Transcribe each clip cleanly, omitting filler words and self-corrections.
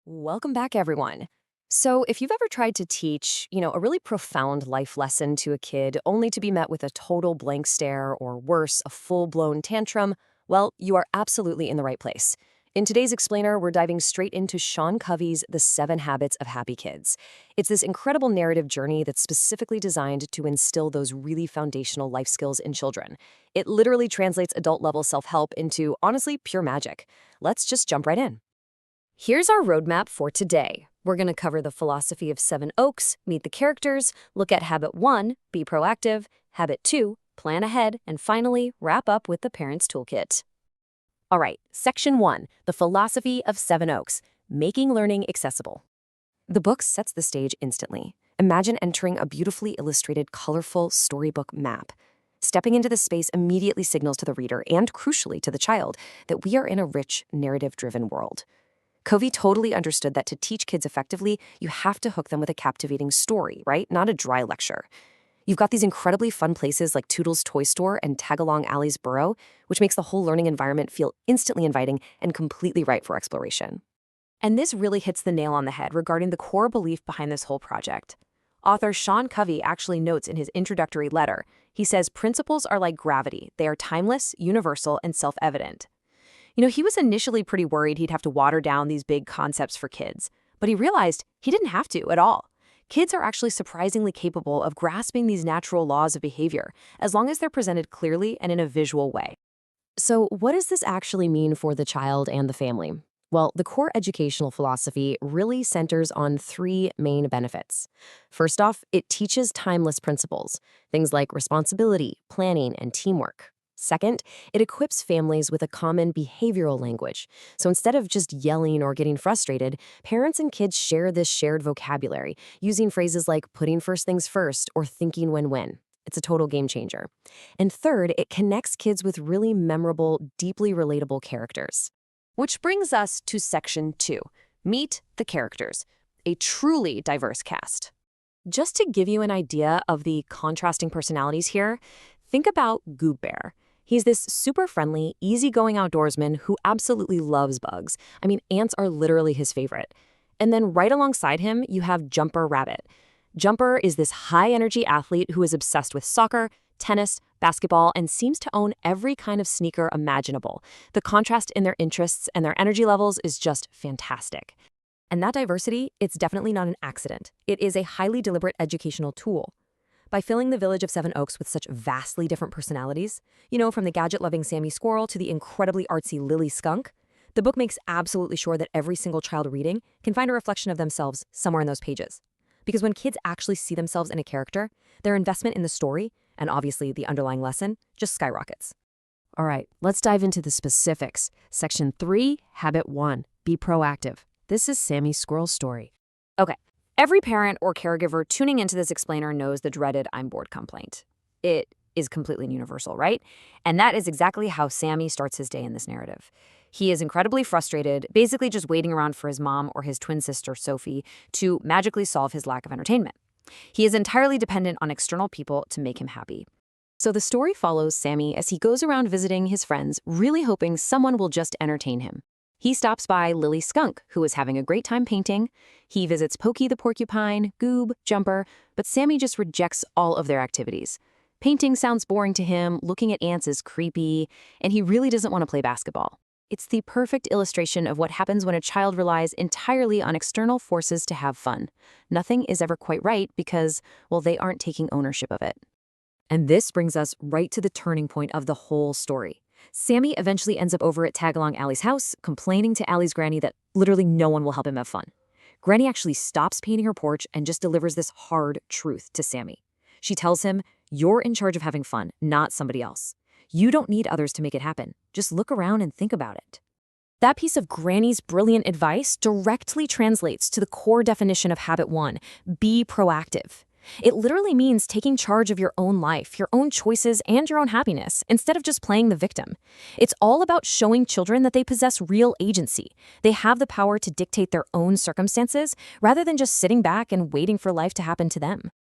Welcome back, everyone. So, if you've ever tried to teach, a really profound life lesson to a kid only to be met with a total blank stare or worse, a full-blown tantrum, well, you are absolutely in the right place. In today's explainer, we're diving straight into Sean Covey's The 7 Habits of Happy Kids. It's this incredible narrative journey that's specifically designed to instill those really foundational life skills in children. It literally translates adult-level self-help into, honestly, pure magic. Let's just jump right in. Here's our roadmap for today. We're going to cover the philosophy of 7 Oaks, meet the characters, look at Habit 1, be proactive, Habit 2, plan ahead, and finally, wrap up with the Parent's Toolkit. All right, Section 1, the philosophy of 7 Oaks, making learning accessible. The book sets the stage instantly. Imagine entering a beautifully illustrated, colorful storybook map. Stepping into the space immediately signals to the reader, and crucially to the child, that we are in a rich, narrative-driven world. Covey totally understood that to teach kids effectively, you have to hook them with a captivating story, right? Not a dry lecture. You've got these incredibly fun places like Toodle's Toy Store and Tagalong Alley's Burrow, which makes the whole learning environment feel instantly inviting and completely ripe for exploration. And this really hits the nail on the head regarding the core belief behind this whole project. Author Sean Covey actually notes in his introductory letter, he says principles are like gravity. They are timeless, universal, and self-evident. He was initially pretty worried he'd have to water down these big concepts for kids, but he realized he didn't have to at all. Kids are actually surprisingly capable of grasping these natural laws of behavior, as long as they're presented clearly and in a visual way. So, what does this actually mean for the child and the family? Well, the core educational philosophy really centers on 3 main benefits. First off, it teaches timeless principles, things like responsibility, planning, and teamwork. Second, it equips families with a common behavioral language. So instead of just yelling or getting frustrated, parents and kids share this shared vocabulary, using phrases like putting first things first or thinking win-win. It's a total game changer. And third, it connects kids with really memorable, deeply relatable characters. Which brings us to Section 2, Meet the Characters, a truly diverse cast. Just to give you an idea of the contrasting personalities here, think about Goob Bear. He's this super friendly, easygoing outdoorsman who absolutely loves bugs. I mean, ants are literally his favorite. And then right alongside him, you have Jumper Rabbit. Jumper is this high-energy athlete who is obsessed with soccer, tennis, basketball, and seems to own every kind of sneaker imaginable. The contrast in their interests and their energy levels is just fantastic. And that diversity, it's definitely not an accident. It is a highly deliberate educational tool. By filling the village of 7 Oaks with such vastly different personalities, from the gadget-loving Sammy Squirrel to the incredibly artsy Lily Skunk, the book makes absolutely sure that every single child reading can find a reflection of themselves somewhere in those pages. Because when kids actually see themselves in a character, their investment in the story, and obviously the underlying lesson, just skyrockets. All right, let's dive into the specifics. Section 3, Habit 1, be proactive. This is Sammy Squirrel's story. Okay. Every parent or caregiver tuning into this explainer knows the dreaded "I'm bored" complaint. It is completely universal, right? And that is exactly how Sammy starts his day in this narrative. He is incredibly frustrated, basically just waiting around for his mom or his twin sister, Sophie, to magically solve his lack of entertainment. He is entirely dependent on external people to make him happy. So the story follows Sammy as he goes around visiting his friends, really hoping someone will just entertain him. He stops by Lily Skunk, who is having a great time painting. He visits Pokey the porcupine, Goob, Jumper, but Sammy just rejects all of their activities. Painting sounds boring to him, looking at ants is creepy, and he really doesn't want to play basketball. It's the perfect illustration of what happens when a child relies entirely on external forces to have fun. Nothing is ever quite right because, well, they aren't taking ownership of it. And this brings us right to the turning point of the whole story. Sammy eventually ends up over at Tagalong Alley's house, complaining to Allie's granny that literally no one will help him have fun. Granny actually stops painting her porch and just delivers this hard truth to Sammy. She tells him, "You're in charge of having fun, not somebody else. You don't need others to make it happen. Just look around and think about it." That piece of Granny's brilliant advice directly translates to the core definition of Habit 1, be proactive. It literally means taking charge of your own life, your own choices, and your own happiness, instead of just playing the victim. It's all about showing children that they possess real agency. They have the power to dictate their own circumstances, rather than just sitting back and waiting for life to happen to them.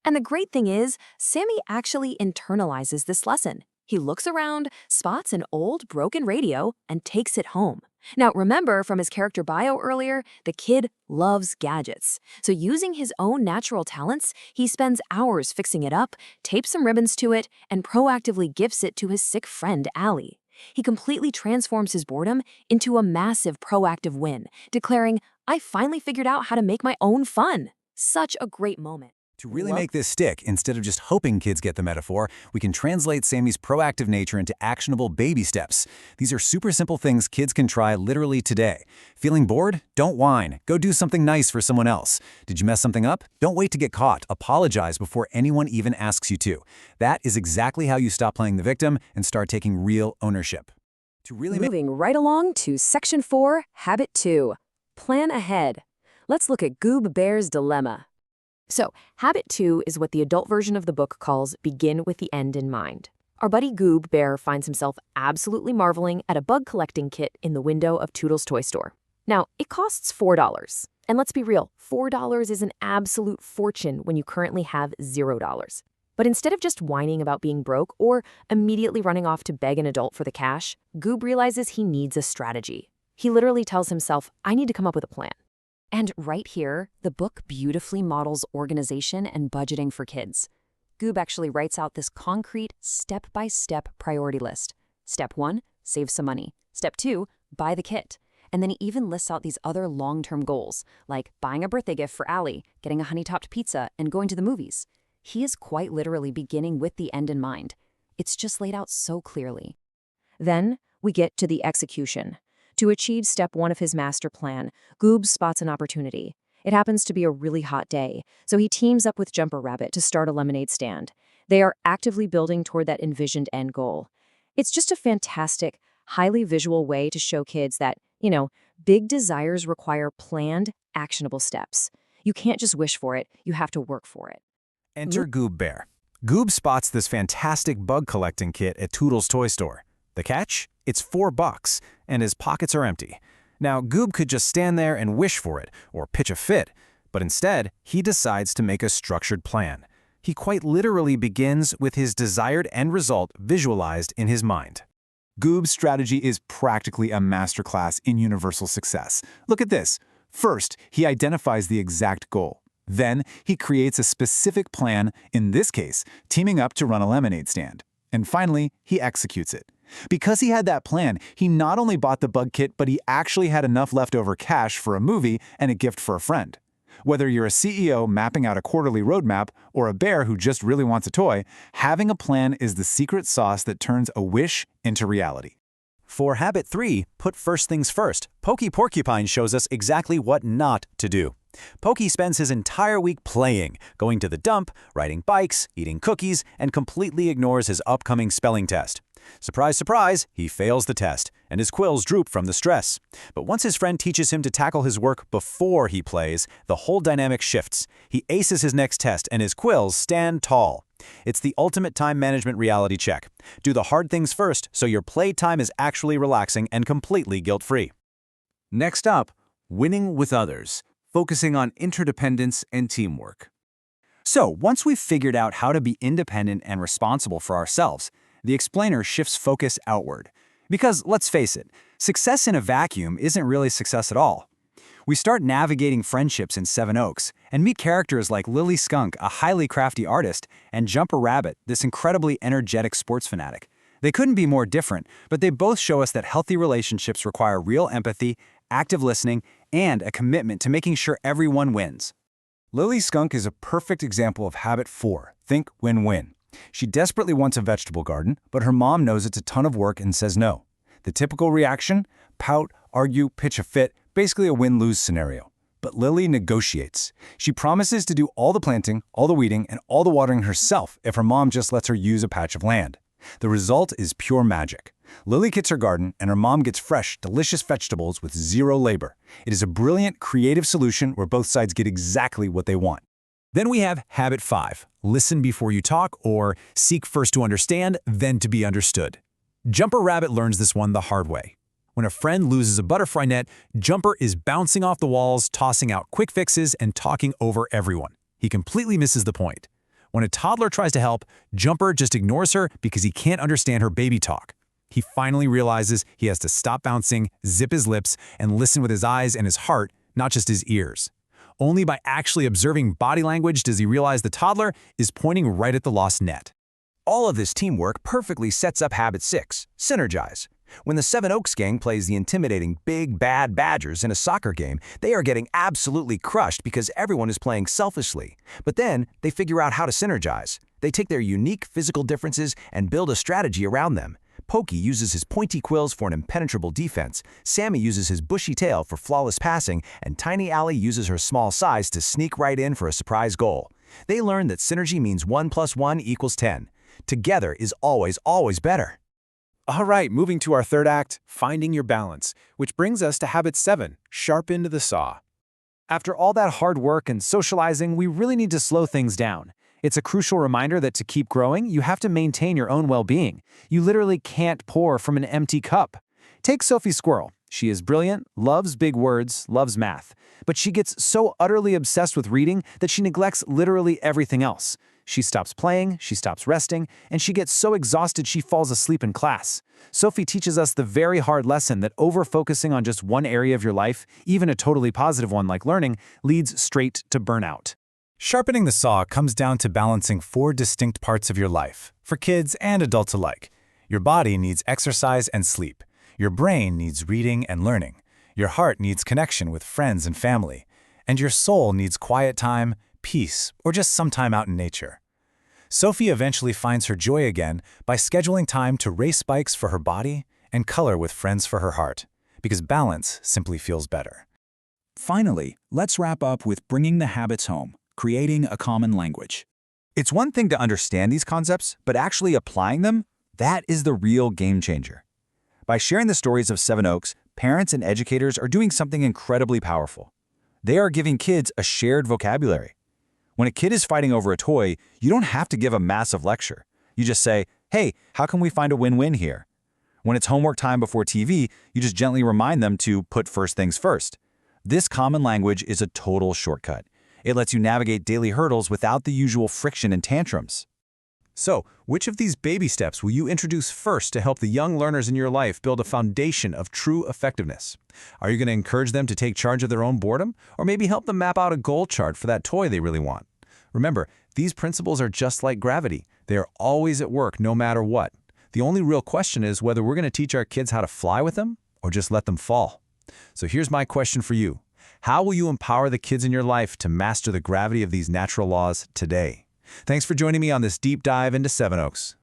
And the great thing is, Sammy actually internalizes this lesson. He looks around, spots an old, broken radio, and takes it home. Now, remember from his character bio earlier, the kid loves gadgets. So using his own natural talents, he spends hours fixing it up, tapes some ribbons to it, and proactively gifts it to his sick friend, Allie. He completely transforms his boredom into a massive proactive win, declaring, "I finally figured out how to make my own fun." Such a great moment. To really make this stick, instead of just hoping kids get the metaphor, we can translate Sammy's proactive nature into actionable baby steps. These are super simple things kids can try literally today. Feeling bored? Don't whine. Go do something nice for someone else. Did you mess something up? Don't wait to get caught. Apologize before anyone even asks you to. That is exactly how you stop playing the victim and start taking real ownership. Moving right along to Section 4, Habit 2. Plan ahead. Let's look at Goob Bear's dilemma. So, Habit 2 is what the adult version of the book calls begin with the end in mind. Our buddy Goob Bear finds himself absolutely marveling at a bug collecting kit in the window of Toodle's toy store. Now, it costs $4. And let's be real, $4 is an absolute fortune when you currently have $0. But instead of just whining about being broke or immediately running off to beg an adult for the cash, Goob realizes he needs a strategy. He literally tells himself, "I need to come up with a plan." And right here, the book beautifully models organization and budgeting for kids. Goob actually writes out this concrete, step-by-step priority list. Step 1, save some money. Step 2, buy the kit. And then he even lists out these other long-term goals, like buying a birthday gift for Allie, getting a honey-topped pizza, and going to the movies. He is quite literally beginning with the end in mind. It's just laid out so clearly. Then we get to the execution. To achieve step 1 of his master plan, Goob spots an opportunity. It happens to be a really hot day, so he teams up with Jumper Rabbit to start a lemonade stand. They are actively building toward that envisioned end goal. It's just a fantastic, highly visual way to show kids that, big desires require planned, actionable steps. You can't just wish for it, you have to work for it. Enter Goob Bear. Goob spots this fantastic bug collecting kit at Toodle's toy store. The catch? It's $4, and his pockets are empty. Now, Goob could just stand there and wish for it, or pitch a fit, but instead, he decides to make a structured plan. He quite literally begins with his desired end result visualized in his mind. Goob's strategy is practically a masterclass in universal success. Look at this. First, he identifies the exact goal. Then, he creates a specific plan, in this case, teaming up to run a lemonade stand. And finally, he executes it. Because he had that plan, he not only bought the bug kit, but he actually had enough leftover cash for a movie and a gift for a friend. Whether you're a CEO mapping out a quarterly roadmap or a bear who just really wants a toy, having a plan is the secret sauce that turns a wish into reality. For Habit 3, put first things first, Pokey Porcupine shows us exactly what not to do. Pokey spends his entire week playing, going to the dump, riding bikes, eating cookies, and completely ignores his upcoming spelling test. Surprise, surprise, he fails the test, and his quills droop from the stress. But once his friend teaches him to tackle his work before he plays, the whole dynamic shifts. He aces his next test, and his quills stand tall. It's the ultimate time management reality check. Do the hard things first so your playtime is actually relaxing and completely guilt-free. Next up, winning with others, focusing on interdependence and teamwork. So, once we've figured out how to be independent and responsible for ourselves, the explainer shifts focus outward. Because, let's face it, success in a vacuum isn't really success at all. We start navigating friendships in Seven Oaks and meet characters like Lily Skunk, a highly crafty artist, and Jumper Rabbit, this incredibly energetic sports fanatic. They couldn't be more different, but they both show us that healthy relationships require real empathy, active listening, and a commitment to making sure everyone wins. Lily Skunk is a perfect example of Habit 4, think win-win. She desperately wants a vegetable garden, but her mom knows it's a ton of work and says no. The typical reaction? Pout, argue, pitch a fit, basically a win-lose scenario. But Lily negotiates. She promises to do all the planting, all the weeding, and all the watering herself if her mom just lets her use a patch of land. The result is pure magic. Lily kits her garden, and her mom gets fresh, delicious vegetables with zero labor. It is a brilliant, creative solution where both sides get exactly what they want. Then we have Habit 5, listen before you talk, or seek first to understand, then to be understood. Jumper Rabbit learns this one the hard way. When a friend loses a butterfly net, Jumper is bouncing off the walls, tossing out quick fixes, and talking over everyone. He completely misses the point. When a toddler tries to help, Jumper just ignores her because he can't understand her baby talk. He finally realizes he has to stop bouncing, zip his lips, and listen with his eyes and his heart, not just his ears. Only by actually observing body language does he realize the toddler is pointing right at the lost net. All of this teamwork perfectly sets up habit 6, synergize. When the Seven Oaks gang plays the intimidating Big Bad Badgers in a soccer game, they are getting absolutely crushed because everyone is playing selfishly. But then, they figure out how to synergize. They take their unique physical differences and build a strategy around them. Pokey uses his pointy quills for an impenetrable defense, Sammy uses his bushy tail for flawless passing, and Tiny Allie uses her small size to sneak right in for a surprise goal. They learn that synergy means 1 + 1 = 10. Together is always, always better. All right, moving to our third act, finding your balance, which brings us to habit 7, sharpen the saw. After all that hard work and socializing, we really need to slow things down. It's a crucial reminder that to keep growing, you have to maintain your own well-being. You literally can't pour from an empty cup. Take Sophie Squirrel. She is brilliant, loves big words, loves math. But she gets so utterly obsessed with reading that she neglects literally everything else. She stops playing, she stops resting, and she gets so exhausted she falls asleep in class. Sophie teaches us the very hard lesson that over-focusing on just one area of your life, even a totally positive one like learning, leads straight to burnout. Sharpening the saw comes down to balancing 4 distinct parts of your life, for kids and adults alike. Your body needs exercise and sleep. Your brain needs reading and learning. Your heart needs connection with friends and family. And your soul needs quiet time, peace, or just some time out in nature. Sophie eventually finds her joy again by scheduling time to race bikes for her body and color with friends for her heart, because balance simply feels better. Finally, let's wrap up with bringing the habits home, creating a common language. It's one thing to understand these concepts, but actually applying them, that is the real game changer. By sharing the stories of Seven Oaks, parents and educators are doing something incredibly powerful. They are giving kids a shared vocabulary. When a kid is fighting over a toy, you don't have to give a massive lecture. You just say, hey, how can we find a win-win here? When it's homework time before TV, you just gently remind them to put first things first. This common language is a total shortcut. It lets you navigate daily hurdles without the usual friction and tantrums. So, which of these baby steps will you introduce first to help the young learners in your life build a foundation of true effectiveness? Are you going to encourage them to take charge of their own boredom, or maybe help them map out a goal chart for that toy they really want? Remember, these principles are just like gravity. They are always at work no matter what. The only real question is whether we're going to teach our kids how to fly with them or just let them fall. So here's my question for you. How will you empower the kids in your life to master the gravity of these natural laws today? Thanks for joining me on this deep dive into Seven Oaks.